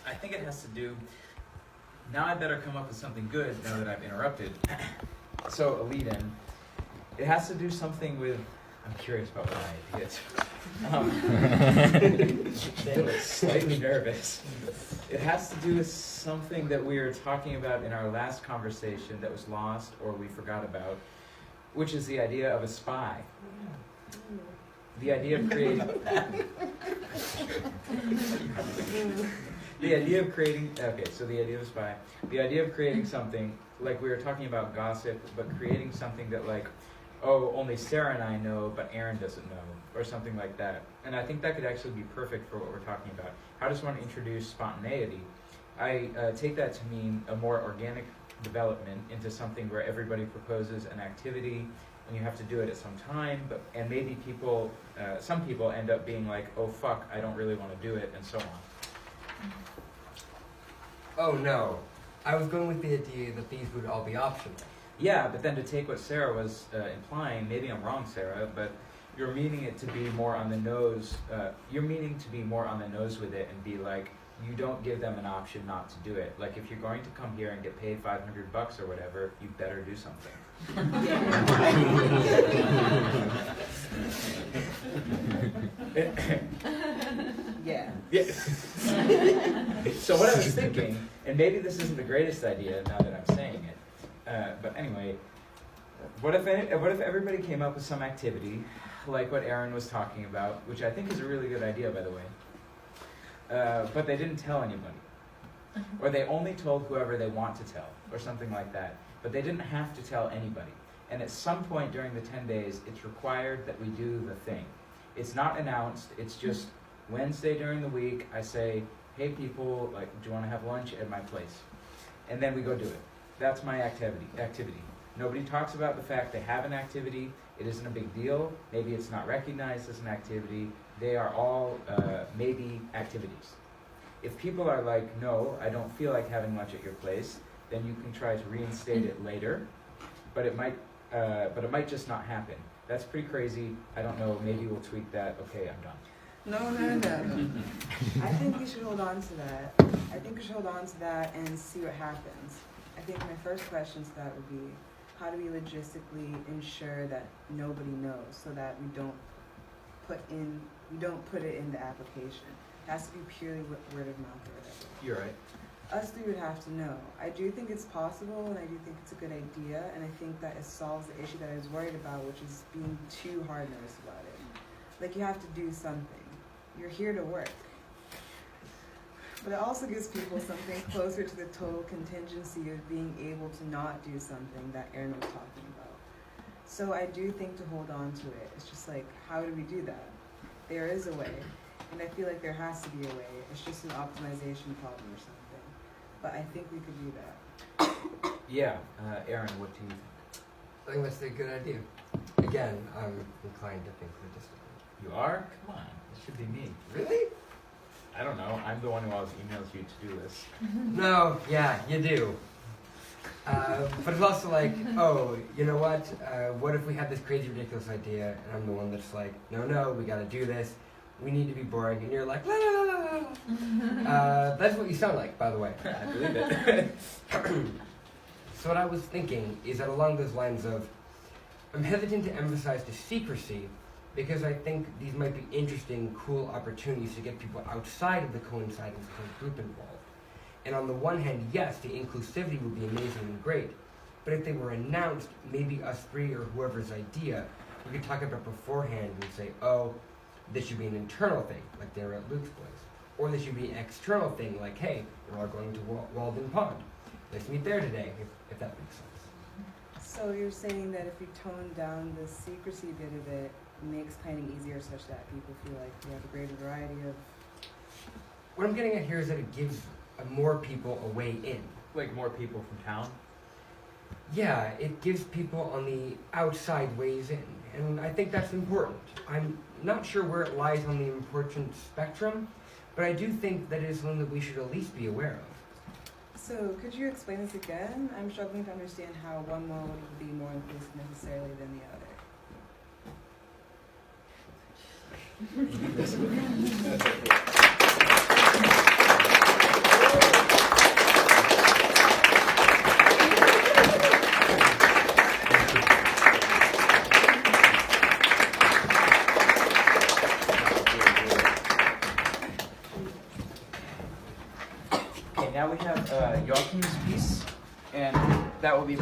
I think it has to do, now I better come up with something good now that I've interrupted. So, a lead-in. It has to do something with, I'm curious about what I did. Slightly nervous. It has to do with something that we were talking about in our last conversation that was lost or we forgot about, which is the idea of a spy. The idea of creating... the idea of creating... Okay, so the idea of a spy. The idea of creating something, like we were talking about gossip, but creating something that like, oh, only Sarah and I know, but Aaron doesn't know, or something like that. And I think that could actually be perfect for what we're talking about. How does one introduce spontaneity? I take that to mean a more organic development into something where everybody proposes an activity, and you have to do it at some time, and maybe people, some people end up being like, oh fuck, I don't really want to do it, and so on. Oh no, I was going with the idea that these would all be optional. Yeah, but then to take what Sarah was implying, maybe I'm wrong, Sarah, but you're meaning it to be more on the nose, you're meaning to be more on the nose with it and be like, you don't give them an option not to do it. Like if you're going to come here and get paid $500 or whatever, you better do something. Yeah. So what I was thinking, and maybe this isn't the greatest idea now that I'm saying it, but anyway, what if everybody came up with some activity, like what Aaron was talking about, which I think is a really good idea, by the way, but they didn't tell anybody. Or they only told whoever they want to tell, or something like that. But they didn't have to tell anybody. And at some point during the 10 days, it's required that we do the thing. It's not announced, it's just Wednesday during the week, I say, hey people, like, do you want to have lunch at my place? And then we go do it. That's my activity. Nobody talks about the fact they have an activity. It isn't a big deal. Maybe it's not recognized as an activity. They are all maybe activities. If people are like, no, I don't feel like having lunch at your place, then you can try to reinstate it later, but it might just not happen. That's pretty crazy. I don't know. Maybe we'll tweak that. Okay, I'm done. No. I think we should hold on to that. I think we should hold on to that and see what happens. I think my first question to that would be, how do we logistically ensure that nobody knows so that we don't put it in the application? It has to be purely word of mouth or whatever. You're right. Us three would have to know. I do think it's possible, and I do think it's a good idea, and I think that it solves the issue that I was worried about, which is being too hard-nosed about it. Like, you have to do something. You're here to work. But it also gives people something closer to the total contingency of being able to not do something that Aaron was talking about. So I do think to hold on to it. It's just like, how do we do that? There is a way, and I feel like there has to be a way. It's just an optimization problem or something. But I think we could do that. Yeah, Aaron, what do you think? I think that's a good idea. Again, I'm inclined to think logistically. You are? Come on, it should be me. Really? I don't know. I'm the one who always emails you to-do lists. No, yeah, you do. But it's also like, oh, you know what? What if we had this crazy, ridiculous idea, and I'm the one that's like, no, we gotta do this. We need to be boring, and you're like, la la la la la. That's what you sound like, by the way. I believe it. So what I was thinking is that along those lines of, I'm hesitant to emphasize the secrecy because I think these might be interesting, cool opportunities to get people outside of the co-incidence group involved. And on the one hand, yes, the inclusivity would be amazing and great, but if they were announced, maybe us three or whoever's idea, we could talk about beforehand and say, oh, this should be an internal thing, like they were at Luke's place. Or this should be an external thing, like, hey, we're all going to Walden Pond. Let's meet there today, if that makes sense. So you're saying that if we tone down the secrecy bit of it, it makes planning easier such that people feel like we have a greater variety of... What I'm getting at here is that it gives more people a way in. Like more people from town? Yeah, it gives people on the outside ways in. And I think that's important. I'm not sure where it lies on the importance spectrum, but I do think that it is something that we should at least be aware of. So could you explain this again? I'm struggling to understand how one mode would be more inclusive necessarily than the other. now we have Joachim's piece, and that will be